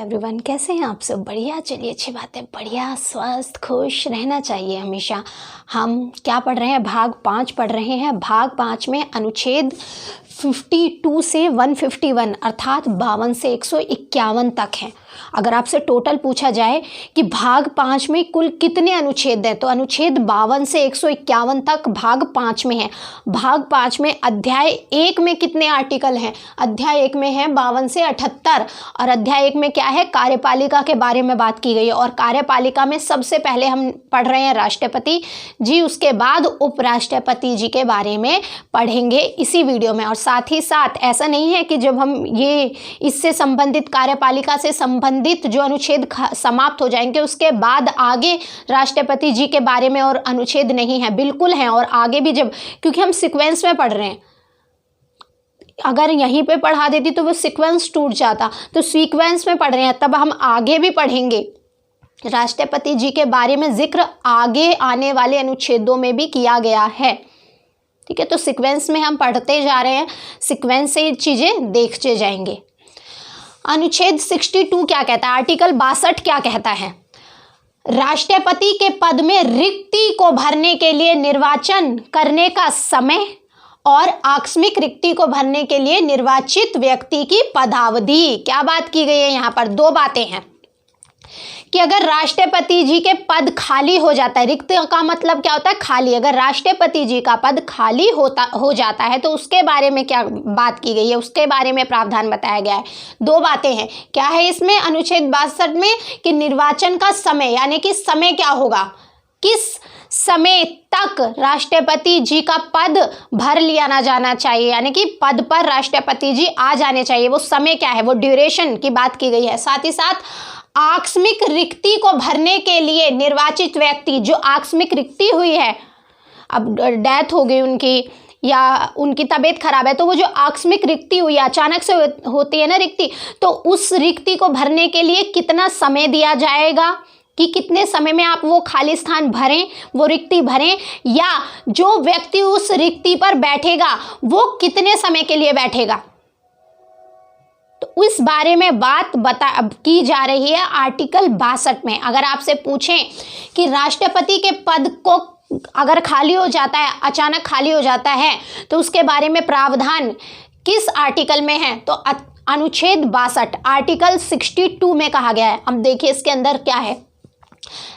Everyone, कैसे हैं आप सब? बढ़िया। चलिए, अच्छी बात है। बढ़िया, स्वस्थ, खुश रहना चाहिए हमेशा। हम क्या पढ़ रहे हैं? भाग 5 पढ़ रहे हैं। भाग 5 में अनुच्छेद 52 से 151 अर्थात 52 से 151 तक हैं। अगर आपसे टोटल पूछा जाए कि भाग 5 में कुल कितने अनुच्छेद हैं, तो अनुच्छेद 52 से 151 तक भाग 5 में है। भाग 5 में अध्याय 1 में कितने आर्टिकल हैं? अध्याय 1 में है 52 से 78 और अध्याय 1 में क्या है? कार्यपालिका के बारे में बात की गई है। और कार्यपालिका में सबसे पहले हम पढ़ रहे हैं राष्ट्रपति जी, उसके बाद उपराष्ट्रपति जी के बारे में पढ़ेंगे इसी वीडियो में। और साथ ही साथ ऐसा नहीं है कि जब हम ये इससे संबंधित कार्यपालिका से संबंधित जो अनुच्छेद समाप्त हो जाएंगे उसके बाद आगे राष्ट्रपति जी के बारे में और अनुच्छेद नहीं है, बिल्कुल हैं। और आगे भी जब, क्योंकि हम सीक्वेंस में पढ़ रहे हैं, अगर यहीं पे पढ़ा देती तो वो सीक्वेंस टूट जाता, तो सीक्वेंस में पढ़ रहे हैं तब हम आगे भी पढ़ेंगे। राष्ट्रपति जी के बारे में जिक्र आगे आने वाले अनुच्छेदों में भी किया गया है, ठीक है। तो सीक्वेंस में हम पढ़ते जा रहे हैं, सीक्वेंस से चीज़ें देखते जाएंगे। अनुच्छेद 62 क्या कहता है? आर्टिकल 62 क्या कहता है? राष्ट्रपति के पद में रिक्ति को भरने के लिए निर्वाचन करने का समय और आकस्मिक रिक्ति को भरने के लिए निर्वाचित व्यक्ति की पदावधि। क्या बात की गई है यहाँ पर? दो बातें हैं कि अगर राष्ट्रपति जी के पद खाली हो जाता है, रिक्त का मतलब क्या होता है? खाली। अगर राष्ट्रपति जी का पद खाली हो जाता है तो उसके बारे में क्या बात की गई है, उसके बारे में प्रावधान बताया गया है। दो बातें हैं। क्या है इसमें अनुच्छेद 62 में? कि निर्वाचन का समय, यानी कि समय क्या होगा, किस समय तक राष्ट्रपति जी का पद भर लिया ना जाना चाहिए, यानी कि पद पर राष्ट्रपति जी आ जाने चाहिए। वो समय क्या है, वो ड्यूरेशन की बात की गई है। साथ ही साथ आकस्मिक रिक्ति को भरने के लिए निर्वाचित व्यक्ति, जो आकस्मिक रिक्ति हुई है, अब डेथ हो गई उनकी या उनकी तबीयत खराब है, तो वो जो आकस्मिक रिक्ति हुई, अचानक से होती है ना रिक्ति, तो उस रिक्ति को भरने के लिए कितना समय दिया जाएगा, कि कितने समय में आप वो खाली स्थान भरें, वो रिक्ति भरें, या जो व्यक्ति उस रिक्ति पर बैठेगा वो कितने समय के लिए बैठेगा। तो इस बारे में बात की जा रही है आर्टिकल 62 में। अगर आपसे पूछें कि राष्ट्रपति के पद को अगर खाली हो जाता है, अचानक खाली हो जाता है, तो उसके बारे में प्रावधान किस आर्टिकल में है? तो अनुच्छेद 62 आर्टिकल 62 में कहा गया है। अब देखिए इसके अंदर क्या है।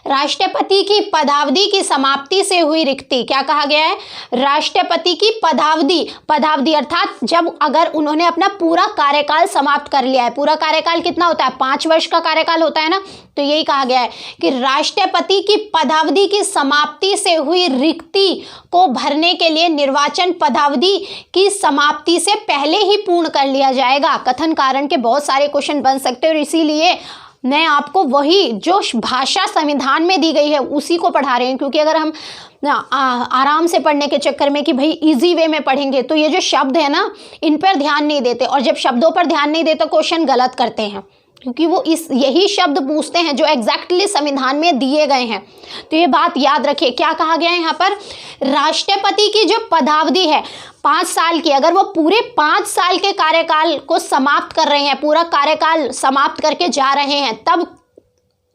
राष्ट्रपति की पदावधि की समाप्ति से हुई रिक्ति, क्या कहा गया है? राष्ट्रपति की पदावधि अर्थात जब अगर उन्होंने अपना पूरा कार्यकाल समाप्त कर लिया है। पूरा कार्यकाल कितना होता है? 5 वर्ष का कार्यकाल होता है ना। तो यही कहा गया है कि राष्ट्रपति की पदावधि की समाप्ति से हुई रिक्ति को भरने के लिए निर्वाचन पदावधि की समाप्ति से पहले ही पूर्ण कर लिया जाएगा। कथन कारण के बहुत सारे क्वेश्चन बन सकते हैं और इसीलिए मैं आपको वही जो भाषा संविधान में दी गई है उसी को पढ़ा रहे हैं, क्योंकि अगर हम आराम से पढ़ने के चक्कर में कि भाई इजी वे में पढ़ेंगे तो ये जो शब्द है ना, इन पर ध्यान नहीं देते, और जब शब्दों पर ध्यान नहीं देते क्वेश्चन गलत करते हैं, क्योंकि वो यही शब्द पूछते हैं जो एग्जैक्टली संविधान में दिए गए हैं। तो ये बात याद रखिए। क्या कहा गया है यहाँ पर? राष्ट्रपति की जो पदावधि है 5 साल की, अगर वो पूरे 5 साल के कार्यकाल को समाप्त कर रहे हैं, पूरा कार्यकाल समाप्त करके जा रहे हैं, तब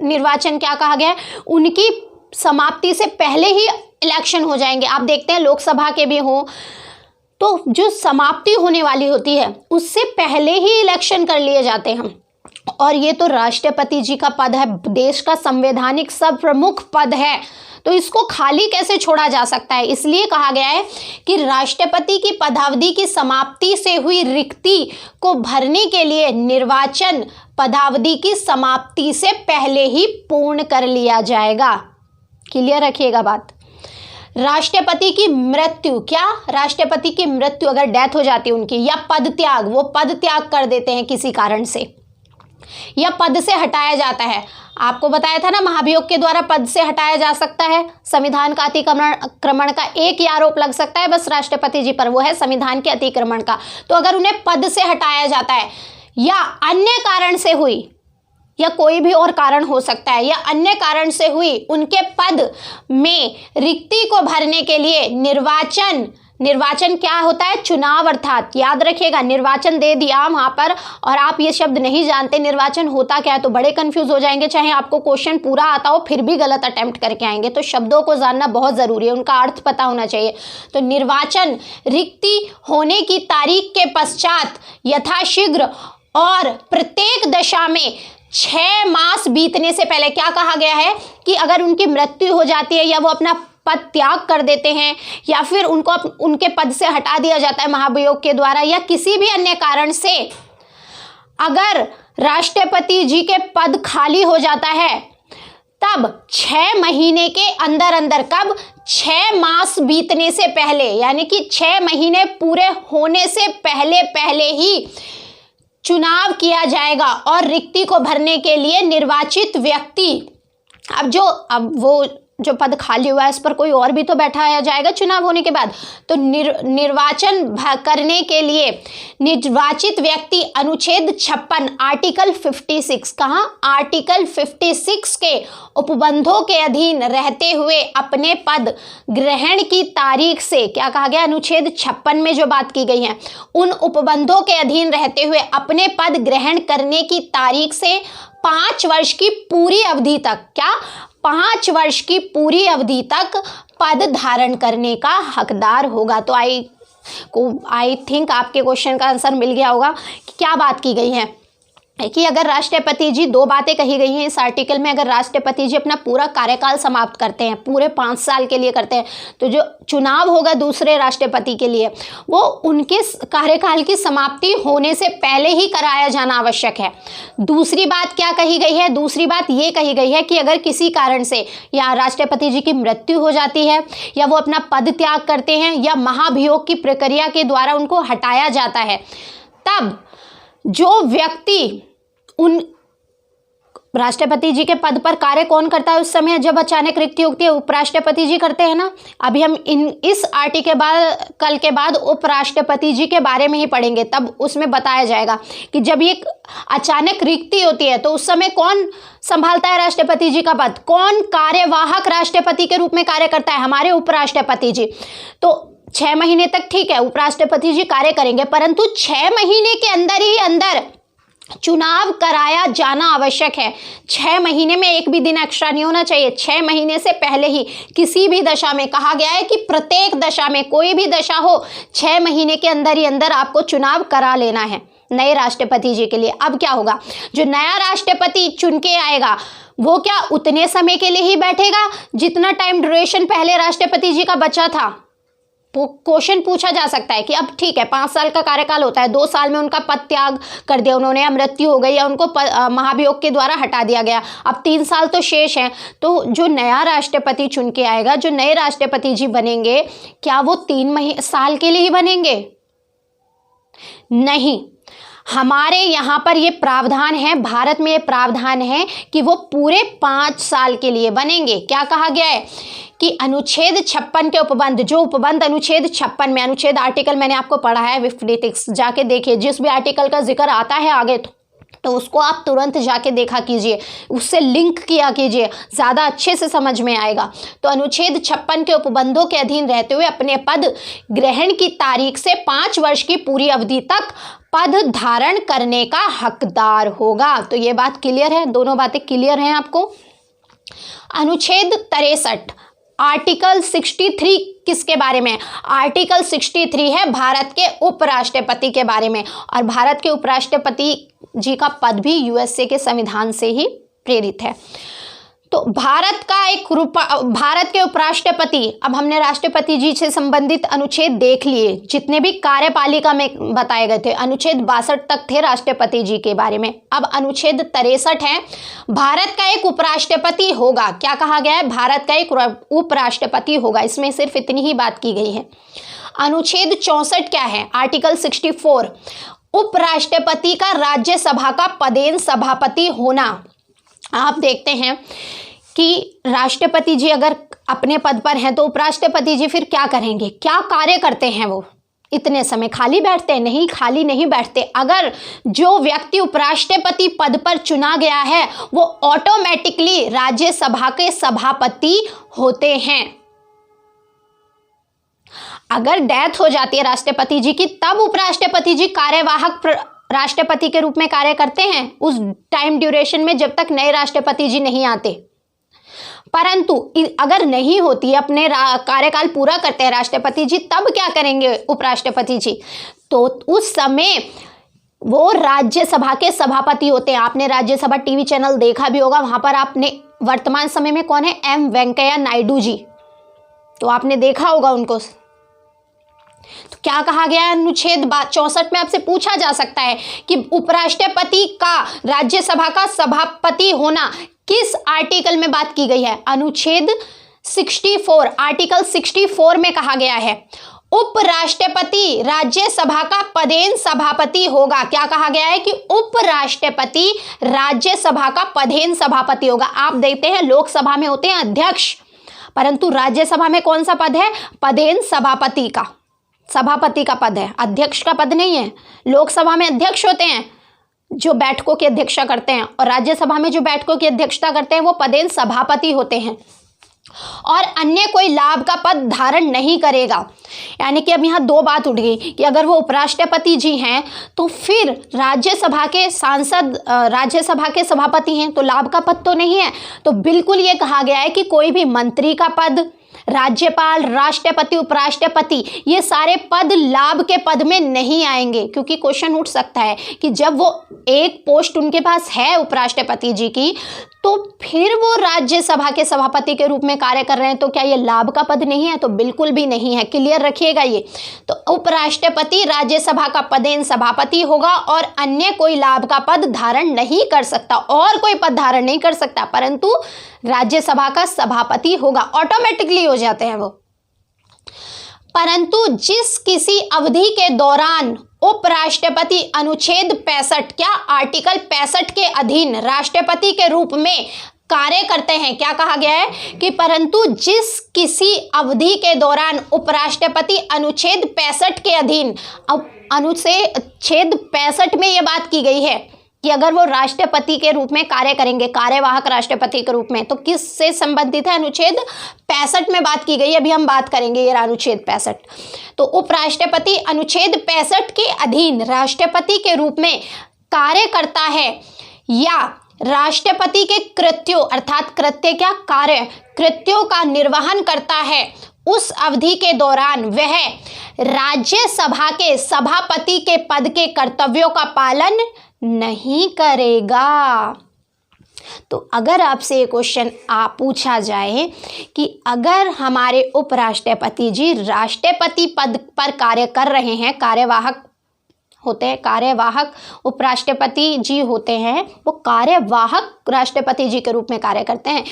निर्वाचन क्या कहा गया है? उनकी समाप्ति से पहले ही इलेक्शन हो जाएंगे। आप देखते हैं लोकसभा के भी हो तो जो समाप्ति होने वाली होती है उससे पहले ही इलेक्शन कर लिए जाते हैं। और ये तो राष्ट्रपति जी का पद है, देश का संवैधानिक सब प्रमुख पद है, तो इसको खाली कैसे छोड़ा जा सकता है? इसलिए कहा गया है कि राष्ट्रपति की पदावधि की समाप्ति से हुई रिक्ति को भरने के लिए निर्वाचन पदावधि की समाप्ति से पहले ही पूर्ण कर लिया जाएगा। क्लियर रखिएगा बात। राष्ट्रपति की मृत्यु, क्या? राष्ट्रपति की मृत्यु अगर डेथ हो जाती है उनकी, या पद त्याग, वो पद त्याग कर देते हैं किसी कारण से, या पद से हटाया जाता है। आपको बताया था ना, महाभियोग के द्वारा पद से हटाया जा सकता है। संविधान का अतिक्रमण का एक ही आरोप लग सकता है बस राष्ट्रपति जी पर, वो है संविधान के अतिक्रमण का। तो अगर उन्हें पद से हटाया जाता है या अन्य कारण से हुई, या कोई भी और कारण हो सकता है, या अन्य कारण से हुई, उनके पद में रिक्ति को भरने के लिए निर्वाचन निर्वाचन क्या होता है? चुनाव, अर्थात याद रखिएगा, निर्वाचन दे दिया वहाँ पर और आप ये शब्द नहीं जानते निर्वाचन होता क्या है तो बड़े कंफ्यूज हो जाएंगे, चाहे आपको क्वेश्चन पूरा आता हो फिर भी गलत अटेम्प्ट करके आएंगे। तो शब्दों को जानना बहुत ज़रूरी है, उनका अर्थ पता होना चाहिए। तो निर्वाचन रिक्ति होने की तारीख के पश्चात यथाशीघ्र और प्रत्येक दशा में 6 मास बीतने से पहले, क्या कहा गया है कि अगर उनकी मृत्यु हो जाती है या वो अपना पद त्याग कर देते हैं या फिर उनको उनके पद से हटा दिया जाता है महाभियोग के द्वारा या किसी भी अन्य कारण से अगर राष्ट्रपति जी के पद खाली हो जाता है, तब 6 महीने के अंदर अंदर, कब? 6 मास बीतने से पहले, यानी कि 6 महीने पूरे होने से पहले पहले ही चुनाव किया जाएगा और रिक्ति को भरने के लिए निर्वाचित व्यक्ति, अब वो जो पद खाली हुआ है इस पर कोई और भी तो बैठाया जाएगा चुनाव होने के बाद। तो निर्वाचन करने के लिए निर्वाचित व्यक्ति अनुच्छेद 56 आर्टिकल 56, कहाँ? आर्टिकल 56 के उपबंधों के अधीन रहते हुए अपने पद ग्रहण की तारीख से, क्या कहा गया? अनुच्छेद 56 में जो बात की गई है, उन उपबंधों के अधीन रहते हुए अपने पद ग्रहण करने की तारीख से 5 वर्ष की पूरी अवधि तक, क्या? 5 वर्ष की पूरी अवधि तक पद धारण करने का हकदार होगा। तो आई थिंक आपके क्वेश्चन का आंसर मिल गया होगा कि क्या बात की गई है कि अगर राष्ट्रपति जी, 2 बातें कही गई हैं इस आर्टिकल में, अगर राष्ट्रपति जी अपना पूरा कार्यकाल समाप्त करते हैं, पूरे 5 साल के लिए करते हैं, तो जो चुनाव होगा दूसरे राष्ट्रपति के लिए वो उनके कार्यकाल की समाप्ति होने से पहले ही कराया जाना आवश्यक है। दूसरी बात क्या कही गई है? दूसरी बात ये कही गई है कि अगर किसी कारण से या राष्ट्रपति जी की मृत्यु हो जाती है या वो अपना पद त्याग करते हैं या महाभियोग की प्रक्रिया के द्वारा उनको हटाया जाता है, तब जो व्यक्ति उन राष्ट्रपति जी के पद पर कार्य कौन करता है उस समय जब अचानक रिक्ति होती है? उपराष्ट्रपति जी करते हैं ना। अभी हम इस आर्टिकल के बाद उपराष्ट्रपति जी के बारे में ही पढ़ेंगे, तब उसमें बताया जाएगा कि जब ये अचानक रिक्ति होती है तो उस समय कौन संभालता है राष्ट्रपति जी का पद? कौन कार्यवाहक राष्ट्रपति के रूप में कार्य करता है? हमारे उपराष्ट्रपति जी। तो 6 महीने तक ठीक है उपराष्ट्रपति जी कार्य करेंगे, परंतु 6 महीने के अंदर ही अंदर चुनाव कराया जाना आवश्यक है। 6 महीने में एक भी दिन एक्स्ट्रा नहीं होना चाहिए। 6 महीने से पहले ही किसी भी दशा में, कहा गया है कि प्रत्येक दशा में, कोई भी दशा हो, 6 महीने के अंदर ही अंदर आपको चुनाव करा लेना है नए राष्ट्रपति जी के लिए। अब क्या होगा? जो नया राष्ट्रपति चुन के आएगा वो क्या उतने समय के लिए ही बैठेगा जितना टाइम ड्यूरेशन पहले राष्ट्रपति जी का बचा था? तो क्वेश्चन पूछा जा सकता है कि अब ठीक है 5 साल का कार्यकाल होता है, 2 साल में उनका पद त्याग कर दिया उन्होंने, या मृत्यु हो गई या उनको महाभियोग के द्वारा हटा दिया गया, अब 3 साल तो शेष हैं। तो जो नया राष्ट्रपति चुन के आएगा, जो नए राष्ट्रपति जी बनेंगे, क्या वो 3 साल के लिए ही बनेंगे? नहीं, हमारे यहाँ पर ये प्रावधान है, भारत में ये प्रावधान है कि वो पूरे 5 साल के लिए बनेंगे। क्या कहा गया है कि अनुच्छेद 56 के उपबंध, जो उपबंध अनुच्छेद 56 में, अनुच्छेद आर्टिकल मैंने आपको पढ़ा है 56, जाके देखिए, जिस भी आर्टिकल का जिक्र आता है आगे तो उसको आप तुरंत जाके देखा कीजिए, उससे लिंक किया कीजिए, ज़्यादा अच्छे से समझ में आएगा। तो अनुच्छेद 56 के उपबंधों के अधीन रहते हुए अपने पद ग्रहण की तारीख से 5 वर्ष की पूरी अवधि तक पद धारण करने का हकदार होगा। तो ये बात क्लियर है, दोनों बातें क्लियर हैं आपको। अनुच्छेद 63 आर्टिकल 63 किसके बारे में? आर्टिकल 63 है भारत के उपराष्ट्रपति के बारे में, और भारत के उपराष्ट्रपति जी का पद भी यूएसए के संविधान से ही प्रेरित है। तो भारत के उपराष्ट्रपति, अब हमने राष्ट्रपति जी से संबंधित अनुच्छेद देख लिए, जितने भी कार्यपालिका में बताए गए थे, अनुच्छेद 62 तक थे राष्ट्रपति जी के बारे में। अब अनुच्छेद 63 है, भारत का एक उपराष्ट्रपति होगा। क्या कहा गया है? भारत का एक उपराष्ट्रपति होगा। इसमें सिर्फ इतनी ही बात की गई है। अनुच्छेद 64 क्या है? आर्टिकल 64, उपराष्ट्रपति का राज्यसभा का पदेन सभापति होना। आप देखते हैं कि राष्ट्रपति जी अगर अपने पद पर हैं तो उपराष्ट्रपति जी फिर क्या करेंगे? क्या कार्य करते हैं वो? इतने समय खाली बैठते हैं? नहीं, खाली नहीं बैठते। अगर जो व्यक्ति उपराष्ट्रपति पद पर चुना गया है वो ऑटोमेटिकली राज्यसभा के सभापति होते हैं। अगर डेथ हो जाती है राष्ट्रपति जी की, तब उपराष्ट्रपति जी कार्यवाहक राष्ट्रपति के रूप में कार्य करते हैं उस टाइम ड्यूरेशन में, जब तक नए राष्ट्रपति जी नहीं आते। परंतु अगर नहीं होती, अपने कार्यकाल पूरा करते हैं राष्ट्रपति जी, तब क्या करेंगे उपराष्ट्रपति जी? तो उस समय वो राज्यसभा के सभापति होते हैं। आपने राज्यसभा टीवी चैनल देखा भी होगा, वहां पर आपने वर्तमान समय में कौन है? एम वेंकैया नायडू जी, तो आपने देखा होगा उनको। तो क्या कहा गया है अनुच्छेद 64 में? आपसे पूछा जा सकता है कि उपराष्ट्रपति का राज्यसभा का सभापति होना किस आर्टिकल में बात की गई है? अनुच्छेद 64, आर्टिकल 64 में कहा गया है उपराष्ट्रपति राज्यसभा का पदेन सभापति होगा। क्या कहा गया है? कि उपराष्ट्रपति राज्यसभा का पदेन सभापति होगा। आप देखते हैं लोकसभा में होते हैं अध्यक्ष, परंतु राज्यसभा में कौन सा पद है? पदेन सभापति का, सभापति का पद है, अध्यक्ष का पद नहीं है। लोकसभा में अध्यक्ष होते हैं जो बैठकों की अध्यक्षता करते हैं, और राज्यसभा में जो बैठकों की अध्यक्षता करते हैं वो पदेन सभापति होते हैं, और अन्य कोई लाभ का पद धारण नहीं करेगा। यानी कि अब यहाँ दो बात उठ गई कि अगर वो उपराष्ट्रपति जी हैं तो फिर राज्यसभा के सांसद राज्यसभा के सभापति हैं, तो लाभ का पद तो नहीं है। तो बिल्कुल ये कहा गया है कि कोई भी मंत्री का पद, राज्यपाल, राष्ट्रपति, उपराष्ट्रपति, ये सारे पद लाभ के पद में नहीं आएंगे। क्योंकि क्वेश्चन उठ सकता है कि जब वो एक पोस्ट उनके पास है उपराष्ट्रपति जी की, तो फिर वो राज्यसभा के सभापति के रूप में कार्य कर रहे हैं, तो क्या ये लाभ का पद नहीं है? तो बिल्कुल भी नहीं है। क्लियर रखिएगा ये। तो उपराष्ट्रपति राज्यसभा का पदेन सभापति होगा और अन्य कोई लाभ का पद धारण नहीं कर सकता, और कोई पद धारण नहीं कर सकता, परंतु राज्यसभा का सभापति होगा, ऑटोमेटिकली हो जाते हैं वो। परंतु जिस किसी अवधि के दौरान उपराष्ट्रपति अनुच्छेद 65, क्या आर्टिकल 65 के अधीन राष्ट्रपति के रूप में कार्य करते हैं, क्या कहा गया है? कि परंतु जिस किसी अवधि के दौरान उपराष्ट्रपति अनुच्छेद 65 के अधीन, अब अनुच्छेद 65 में यह बात की गई है कि अगर वो राष्ट्रपति के रूप में कार्य करेंगे, कार्यवाहक राष्ट्रपति के रूप में, तो किस से संबंधित है? अनुच्छेद 65 में बात की गई। अभी हम बात करेंगे ये अनुच्छेद 65। तो उपराष्ट्रपति अनुच्छेद 65 के अधीन राष्ट्रपति के रूप में कार्य करता है, या राष्ट्रपति के कृत्यों, अर्थात कृत्य क्या? कार्य, कृत्यों का निर्वहन करता है, उस अवधि के दौरान वह राज्यसभा के सभापति के पद के कर्तव्यों का पालन नहीं करेगा। तो अगर आपसे ये क्वेश्चन पूछा जाए कि अगर हमारे उपराष्ट्रपति जी राष्ट्रपति पद पर कार्य कर रहे हैं, कार्यवाहक होते हैं, कार्यवाहक उपराष्ट्रपति जी होते हैं, वो कार्यवाहक राष्ट्रपति जी के रूप में कार्य करते हैं,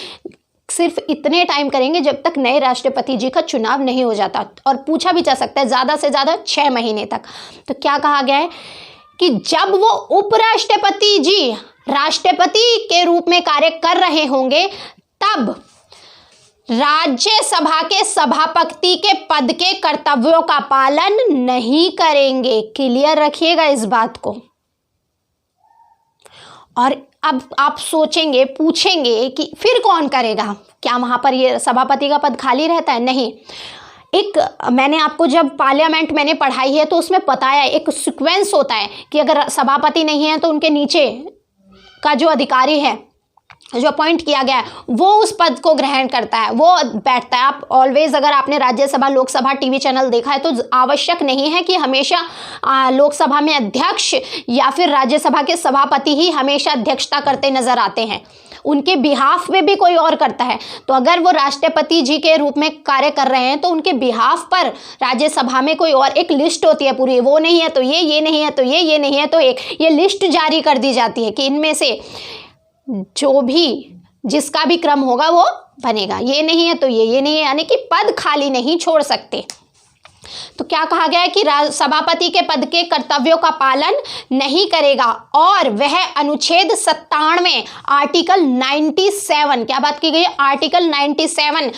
सिर्फ इतने टाइम करेंगे जब तक नए राष्ट्रपति जी का चुनाव नहीं हो जाता, और पूछा भी जा सकता है ज़्यादा से ज़्यादा 6 महीने तक। तो क्या कहा गया है कि जब वो उपराष्ट्रपति जी राष्ट्रपति के रूप में कार्य कर रहे होंगे, तब राज्यसभा के सभापति के पद के कर्तव्यों का पालन नहीं करेंगे। क्लियर रखिएगा इस बात को। और अब आप सोचेंगे, पूछेंगे कि फिर कौन करेगा? क्या वहां पर ये सभापति का पद खाली रहता है? नहीं। एक मैंने आपको जब पार्लियामेंट मैंने पढ़ाई है तो उसमें बताया, एक सीक्वेंस होता है कि अगर सभापति नहीं है तो उनके नीचे का जो अधिकारी है, जो अपॉइंट किया गया है, वो उस पद को ग्रहण करता है, वो बैठता है। आप ऑलवेज, अगर आपने राज्यसभा लोकसभा टीवी चैनल देखा है, तो आवश्यक नहीं है कि हमेशा लोकसभा में अध्यक्ष या फिर राज्यसभा के सभापति ही हमेशा अध्यक्षता करते नजर आते हैं, उनके बिहाफ में भी कोई और करता है। तो अगर वो राष्ट्रपति जी के रूप में कार्य कर रहे हैं तो उनके बिहाफ पर राज्यसभा में कोई और एक लिस्ट होती है पूरी, वो नहीं है तो ये नहीं है तो ये नहीं है तो ये लिस्ट जारी कर दी जाती है कि इनमें से जो भी जिसका भी क्रम होगा वो बनेगा, ये नहीं है तो ये नहीं है, यानी कि पद खाली नहीं छोड़ सकते। तो क्या कहा गया है कि सभापति के पद के कर्तव्यों का पालन नहीं करेगा, और वह अनुच्छेद 97 आर्टिकल 97, क्या बात की गई है? आर्टिकल 97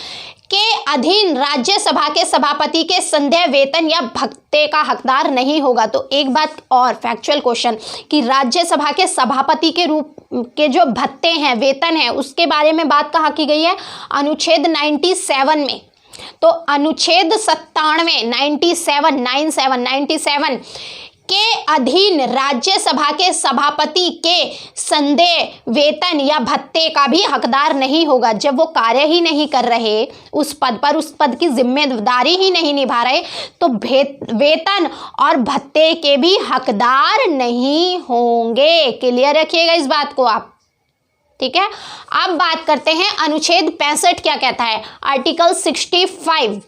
के अधीन राज्यसभा के सभापति के संदेह वेतन या भत्ते का हकदार नहीं होगा। तो एक बात और फैक्चुअल क्वेश्चन कि राज्यसभा के सभापति के रूप के जो भत्ते हैं, वेतन है, उसके बारे में बात कहाँ की गई है? अनुच्छेद 97 में। तो अनुच्छेद 97 के अधीन राज्यसभा के सभापति के संदेह वेतन या भत्ते का भी हकदार नहीं होगा। जब वो कार्य ही नहीं कर रहे उस पद पर, उस पद की जिम्मेदारी ही नहीं निभा रहे, तो वेतन और भत्ते के भी हकदार नहीं होंगे। क्लियर रखिएगा इस बात को आप, ठीक है। अब बात करते हैं अनुच्छेद 65 क्या कहता है। आर्टिकल 65,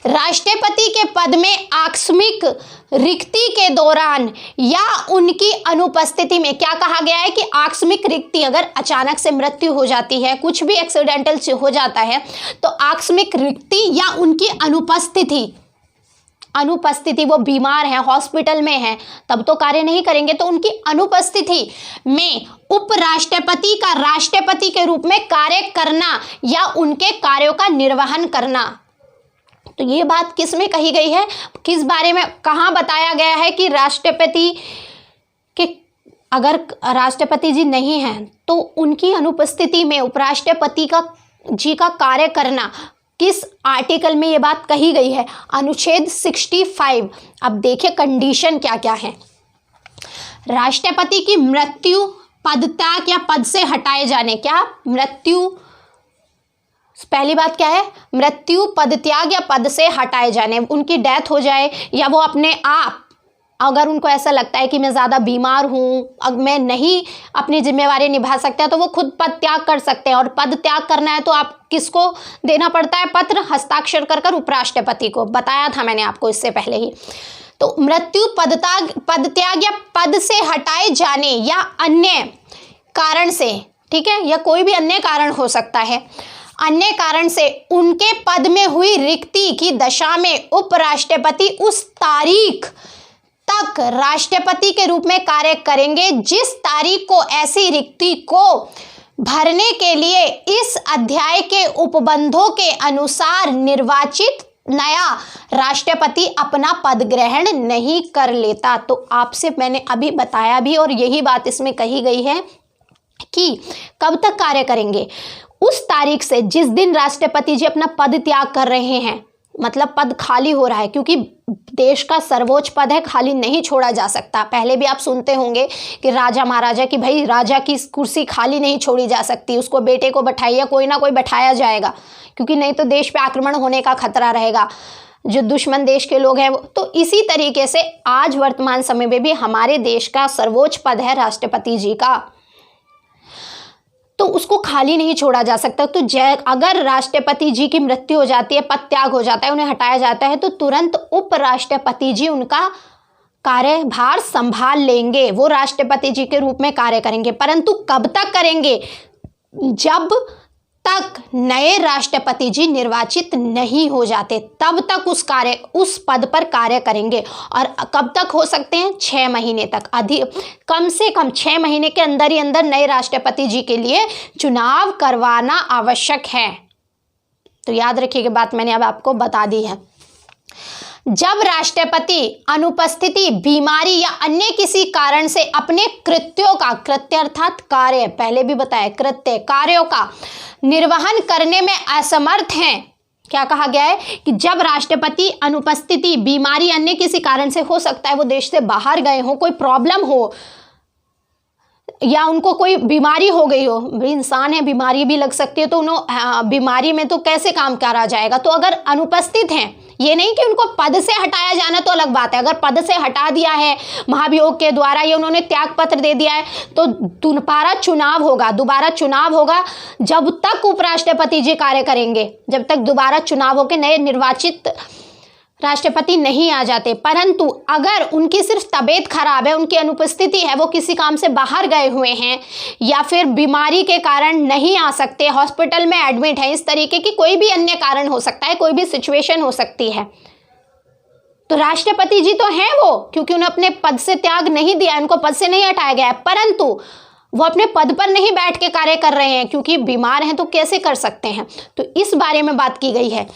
राष्ट्रपति के पद में आकस्मिक रिक्ति के दौरान या उनकी अनुपस्थिति में, क्या कहा गया है कि आकस्मिक रिक्ति, अगर अचानक से मृत्यु हो जाती है, कुछ भी एक्सीडेंटल से हो जाता है, तो आकस्मिक रिक्ति या उनकी अनुपस्थिति, वो बीमार हैं, हॉस्पिटल में हैं, तब तो कार्य नहीं करेंगे, तो उनकी अनुपस्थिति में उपराष्ट्रपति का राष्ट्रपति के रूप में कार्य करना या उनके कार्यों का निर्वहन करना। तो ये बात किस में कही गई है, किस बारे में कहाँ बताया गया है कि राष्ट्रपति के, अगर राष्ट्रपति जी नहीं हैं तो उनकी अनुपस्थिति में उपराष्ट्रपति जी का कार्य करना, किस आर्टिकल में ये बात कही गई है। अनुच्छेद 65। अब देखिए कंडीशन क्या क्या है। राष्ट्रपति की मृत्यु, पदत्याग या पद से हटाए जाने, क्या मृत्यु, पहली बात क्या है, मृत्यु, पदत्याग या पद से हटाए जाने, उनकी डेथ हो जाए या वो अपने आप, अगर उनको ऐसा लगता है कि मैं ज़्यादा बीमार हूँ, अब मैं नहीं अपनी जिम्मेवारी निभा सकता, तो वो खुद पद त्याग कर सकते हैं। और पद त्याग करना है तो आप किसको देना पड़ता है, पत्र हस्ताक्षर कर उपराष्ट्रपति को, बताया था मैंने आपको इससे पहले ही। तो मृत्यु, पदत्याग या पद से हटाए जाने या अन्य कारण से, ठीक है, या कोई भी अन्य कारण हो सकता है, अन्य कारण से उनके पद में हुई रिक्ति की दशा में उपराष्ट्रपति उस तारीख तक राष्ट्रपति के रूप में कार्य करेंगे जिस तारीख को ऐसी रिक्ति को भरने के लिए इस अध्याय के उपबंधों के अनुसार निर्वाचित नया राष्ट्रपति अपना पद ग्रहण नहीं कर लेता। तो आपसे मैंने अभी बताया भी और यही बात इसमें कही गई है कि कब तक कार्य करेंगे, उस तारीख से जिस दिन राष्ट्रपति जी अपना पद त्याग कर रहे हैं, मतलब पद खाली हो रहा है, क्योंकि देश का सर्वोच्च पद है, खाली नहीं छोड़ा जा सकता। पहले भी आप सुनते होंगे कि राजा महाराजा की, भाई राजा की कुर्सी खाली नहीं छोड़ी जा सकती, उसको बेटे को बैठाइए, कोई ना कोई बैठाया जाएगा, क्योंकि नहीं तो देश पे आक्रमण होने का खतरा रहेगा, जो दुश्मन देश के लोग हैं वो। तो इसी तरीके से आज वर्तमान समय में भी हमारे देश का सर्वोच्च पद है राष्ट्रपति जी का, तो उसको खाली नहीं छोड़ा जा सकता। तो अगर राष्ट्रपति जी की मृत्यु हो जाती है, पद त्याग हो जाता है, उन्हें हटाया जाता है, तो तुरंत उपराष्ट्रपति जी उनका कार्यभार संभाल लेंगे, वो राष्ट्रपति जी के रूप में कार्य करेंगे। परंतु कब तक करेंगे, जब तक नए राष्ट्रपति जी निर्वाचित नहीं हो जाते, तब तक उस पद पर कार्य करेंगे। और कब तक हो सकते हैं, 6 महीने तक, कम से कम 6 महीने के अंदर ही अंदर नए राष्ट्रपति जी के लिए चुनाव करवाना आवश्यक है। तो याद रखिएगा, बात मैंने अब आपको बता दी है। जब राष्ट्रपति अनुपस्थिति, बीमारी या अन्य किसी कारण से अपने कृत्यों का, कृत्य अर्थात कार्य, पहले भी बताया, कृत्य कार्यों का निर्वहन करने में असमर्थ हैं, क्या कहा गया है कि जब राष्ट्रपति अनुपस्थिति, बीमारी, अन्य किसी कारण से, हो सकता है वो देश से बाहर गए हो, कोई प्रॉब्लम हो या उनको कोई बीमारी हो गई हो, इंसान है, बीमारी भी लग सकती है, तो उन्होंने बीमारी में तो कैसे काम करा जाएगा। तो अगर अनुपस्थित हैं, ये नहीं कि उनको पद से हटाया जाना तो अलग बात है, अगर पद से हटा दिया है महाभियोग के द्वारा या उन्होंने त्याग पत्र दे दिया है, तो दोबारा चुनाव होगा। जब तक उपराष्ट्रपति जी कार्य करेंगे, जब तक दोबारा चुनाव होकर नए निर्वाचित राष्ट्रपति नहीं आ जाते। परंतु अगर उनकी सिर्फ तबीयत खराब है, उनकी अनुपस्थिति है, वो किसी काम से बाहर गए हुए हैं या फिर बीमारी के कारण नहीं आ सकते, हॉस्पिटल में एडमिट है, इस तरीके की कोई भी अन्य कारण हो सकता है, कोई भी सिचुएशन हो सकती है, तो राष्ट्रपति जी तो हैं वो, क्योंकि उन्हें अपने पद से त्याग नहीं दिया, उनको पद से नहीं हटाया गया है, परंतु वो अपने पद पर नहीं बैठ के कार्य कर रहे हैं, क्योंकि बीमार हैं तो कैसे कर सकते हैं। तो इस बारे में बात की गई है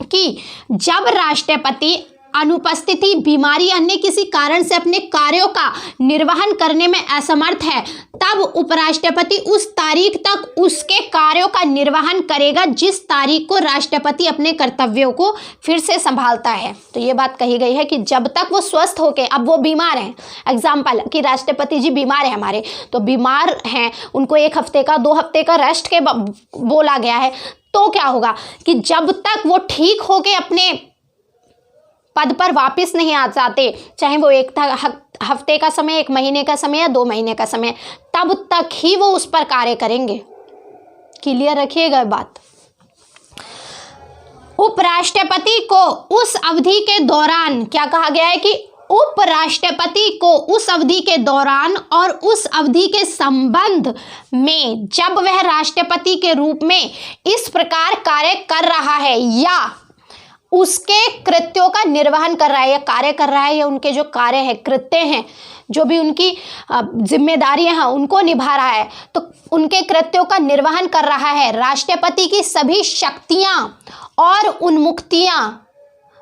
कि जब राष्ट्रपति अनुपस्थिति, बीमारी, अन्य किसी कारण से अपने कार्यों का निर्वहन करने में असमर्थ है, तब उपराष्ट्रपति उस तारीख तक उसके कार्यों का निर्वहन करेगा जिस तारीख को राष्ट्रपति अपने कर्तव्यों को फिर से संभालता है। तो ये बात कही गई है कि जब तक वो स्वस्थ होके, अब वो बीमार हैं, एग्जाम्पल कि राष्ट्रपति जी बीमार हैं हमारे, तो बीमार हैं, उनको 1 हफ्ते का 2 हफ्ते का रेस्ट के बोला गया है, तो क्या होगा कि जब तक वो ठीक होके अपने पद पर वापस नहीं आ जाते, चाहे वो 1 हफ्ते का समय, 1 महीने का समय या 2 महीने का समय, तब तक ही वो उस पर कार्य करेंगे। क्लियर रखिएगा बात। उपराष्ट्रपति को उस अवधि के दौरान, क्या कहा गया है कि उपराष्ट्रपति को उस अवधि के दौरान और उस अवधि के संबंध में जब वह राष्ट्रपति के रूप में इस प्रकार कार्य कर रहा है या उसके कृत्यों का निर्वहन कर रहा है, या कार्य कर रहा है, या उनके जो कार्य है, कृत्य हैं, जो भी उनकी जिम्मेदारियां हैं उनको निभा रहा है, तो उनके कृत्यों का निर्वहन कर रहा है, राष्ट्रपति की सभी शक्तियां और उन्मुक्तियां,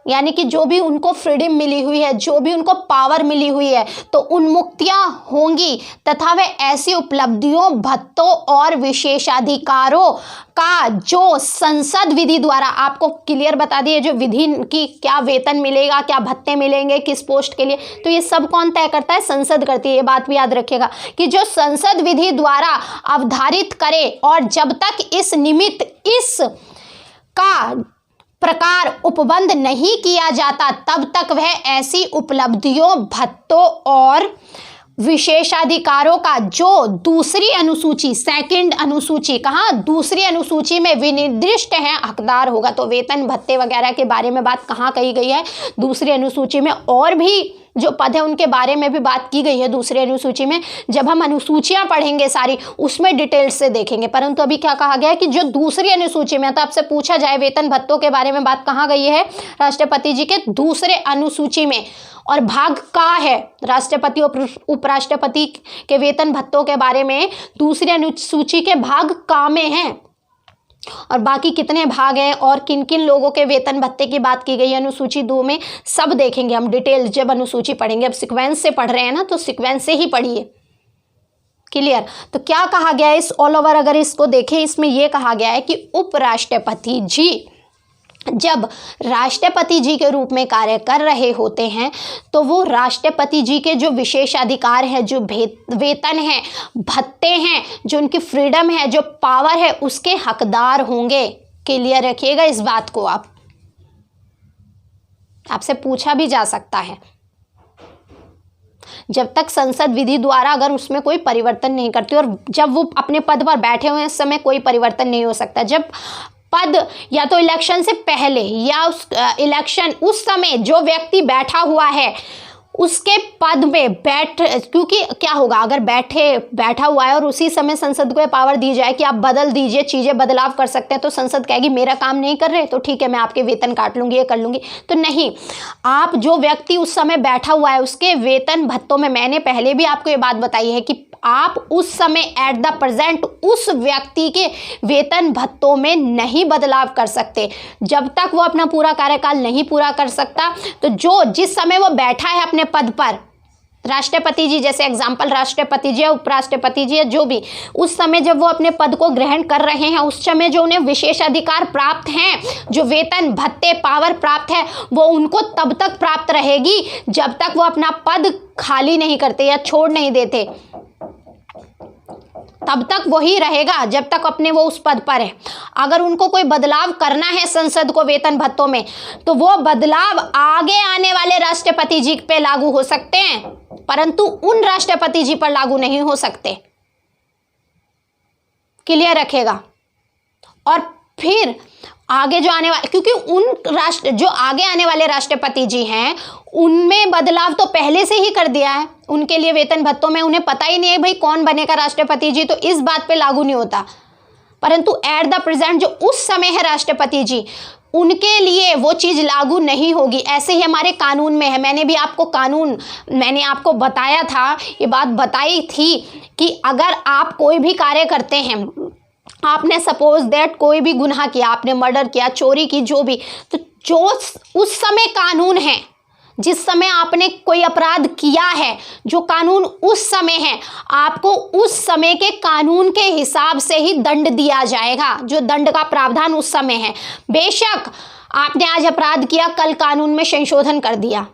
यानी कि जो भी उनको फ्रीडम मिली हुई है, जो भी उनको पावर मिली हुई है, तो उन्मुक्तियां होंगी तथा वे ऐसी उपलब्धियों, भत्तों और विशेषाधिकारों का जो संसद विधि द्वारा, आपको क्लियर बता दिए जो विधि की क्या वेतन मिलेगा, क्या भत्ते मिलेंगे, किस पोस्ट के लिए, तो ये सब कौन तय करता है? संसद करती है। ये बात भी याद रखिएगा कि जो संसद विधि द्वारा अवधारित करे और जब तक इस निमित्त इस का प्रकार उपबंध नहीं किया जाता तब तक वह ऐसी उपलब्धियों, भत्तों और विशेषाधिकारों का जो दूसरी अनुसूची, सेकंड अनुसूची, कहाँ दूसरी अनुसूची में विनिर्दिष्ट है, हकदार होगा। तो वेतन भत्ते वगैरह के बारे में बात कहाँ कही गई है? दूसरी अनुसूची में। और भी जो पद है उनके बारे में भी बात की गई है दूसरी अनुसूची में। जब हम अनुसूचियां पढ़ेंगे सारी, उसमें डिटेल्स से देखेंगे। परंतु अभी क्या कहा गया है कि जो दूसरी अनुसूची में, तो आपसे पूछा जाए वेतन भत्तों के बारे में बात कहाँ गई है? राष्ट्रपति जी के दूसरे अनुसूची में। और भाग का है राष्ट्रपति और उपराष्ट्रपति के वेतन भत्तों के बारे में दूसरी अनुसूची के भाग का में है। और बाकी कितने भाग हैं और किन किन लोगों के वेतन भत्ते की बात की गई है अनुसूची 2 में, सब देखेंगे हम डिटेल जब अनुसूची पढ़ेंगे। अब सीक्वेंस से पढ़ रहे हैं ना, तो सीक्वेंस से ही पढ़िए। क्लियर? तो क्या कहा गया है इस ऑल ओवर, अगर इसको देखें, इसमें यह कहा गया है कि उपराष्ट्रपति जी जब राष्ट्रपति जी के रूप में कार्य कर रहे होते हैं तो वो राष्ट्रपति जी के जो विशेष अधिकार हैं, जो वेतन है, भत्ते हैं, जो उनकी फ्रीडम है, जो पावर है, उसके हकदार होंगे। क्लियर रखिएगा इस बात को। आपसे पूछा भी जा सकता है। जब तक संसद विधि द्वारा अगर उसमें कोई परिवर्तन नहीं करती, और जब वो अपने पद पर बैठे हुए हैं उस समय कोई परिवर्तन नहीं हो सकता। जब पद या तो इलेक्शन से पहले या इलेक्शन उस समय जो व्यक्ति बैठा हुआ है उसके पद में क्योंकि क्या होगा अगर बैठा हुआ है और उसी समय संसद को पावर दी जाए कि आप बदल दीजिए, चीज़ें बदलाव कर सकते हैं, तो संसद कहेगी मेरा काम नहीं कर रहे तो ठीक है मैं आपके वेतन काट लूंगी, ये कर लूंगी। तो नहीं, आप जो व्यक्ति उस समय बैठा हुआ है उसके वेतन भत्तों में, मैंने पहले भी आपको ये बात बताई है कि आप उस समय एट द प्रेजेंट उस व्यक्ति के वेतन भत्तों में नहीं बदलाव कर सकते जब तक वो अपना पूरा कार्यकाल नहीं पूरा कर सकता। तो जिस समय वो बैठा है अपने पद पर, राष्ट्रपति जी जैसे एग्जाम्पल, राष्ट्रपति जी या उपराष्ट्रपति जी या जो भी, उस समय जब वो अपने पद को ग्रहण कर रहे हैं उस समय जो उन्हें विशेष अधिकार प्राप्त हैं, जो वेतन भत्ते पावर प्राप्त है, वो उनको तब तक प्राप्त रहेगी जब तक वो अपना पद खाली नहीं करते या छोड़ नहीं देते, तब तक वही रहेगा जब तक अपने वो उस पद पर है। अगर उनको कोई बदलाव करना है संसद को वेतन भत्तों में, तो वो बदलाव आगे आने वाले राष्ट्रपति जी पे लागू हो सकते हैं, परंतु उन राष्ट्रपति जी पर लागू नहीं हो सकते। क्लियर रखेगा। और फिर आगे जो आने वाले, क्योंकि जो आगे आने वाले राष्ट्रपति जी हैं उनमें बदलाव तो पहले से ही कर दिया है, उनके लिए वेतन भत्तों में उन्हें पता ही नहीं है भाई कौन बनेगा राष्ट्रपति जी, तो इस बात पे लागू नहीं होता। परंतु एट द प्रेजेंट जो उस समय है राष्ट्रपति जी, उनके लिए वो चीज़ लागू नहीं होगी। ऐसे ही हमारे कानून में है, मैंने आपको बताया था, ये बात बताई थी कि अगर आप कोई भी कार्य करते हैं, आपने सपोज दैट कोई भी गुनाह किया, आपने मर्डर किया, चोरी की, जो भी, तो जो उस समय कानून है जिस समय आपने कोई अपराध किया है, जो कानून उस समय है, आपको उस समय के कानून के हिसाब से ही दंड दिया जाएगा, जो दंड का प्रावधान उस समय है। बेशक आपने आज अपराध किया, कल कानून में संशोधन कर दिया,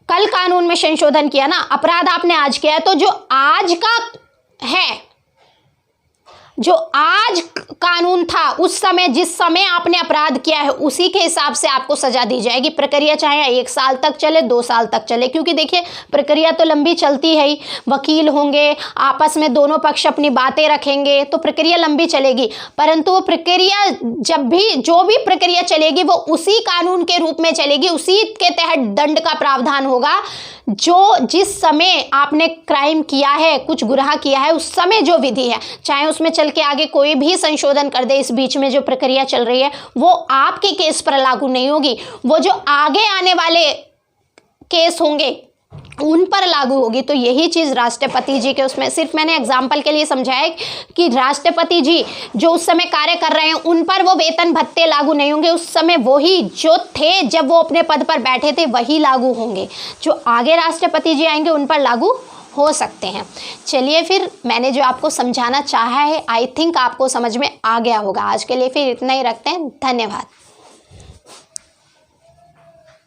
कल कानून में संशोधन किया ना, अपराध आपने आज किया है, तो जो आज का है, जो आज कानून था, उस समय जिस समय आपने अपराध किया है, उसी के हिसाब से आपको सजा दी जाएगी। प्रक्रिया चाहे 1 साल तक चले, 2 साल तक चले, क्योंकि देखिए प्रक्रिया तो लंबी चलती है ही, वकील होंगे, आपस में दोनों पक्ष अपनी बातें रखेंगे, तो प्रक्रिया लंबी चलेगी। परंतु वो प्रक्रिया जब भी, जो भी प्रक्रिया चलेगी, वो उसी कानून के रूप में चलेगी, उसी के तहत दंड का प्रावधान होगा। जो जिस समय आपने क्राइम किया है, कुछ गुनाह किया है, उस समय जो विधि है, चाहे उसमें चल के आगे कोई भी संशोधन कर दे, इस बीच में जो प्रक्रिया चल रही है वो आपके केस पर लागू नहीं होगी, वो जो आगे आने वाले केस होंगे उन पर लागू होगी। तो यही चीज़ राष्ट्रपति जी के उसमें, सिर्फ मैंने एग्जाम्पल के लिए समझाया है कि राष्ट्रपति जी जो उस समय कार्य कर रहे हैं, उन पर वो वेतन भत्ते लागू नहीं होंगे, उस समय वही जो थे जब वो अपने पद पर बैठे थे वही लागू होंगे। जो आगे राष्ट्रपति जी आएंगे उन पर लागू हो सकते हैं। चलिए फिर, मैंने जो आपको समझाना चाहा है, आई थिंक आपको समझ में आ गया होगा। आज के लिए फिर इतना ही रखते हैं। धन्यवाद।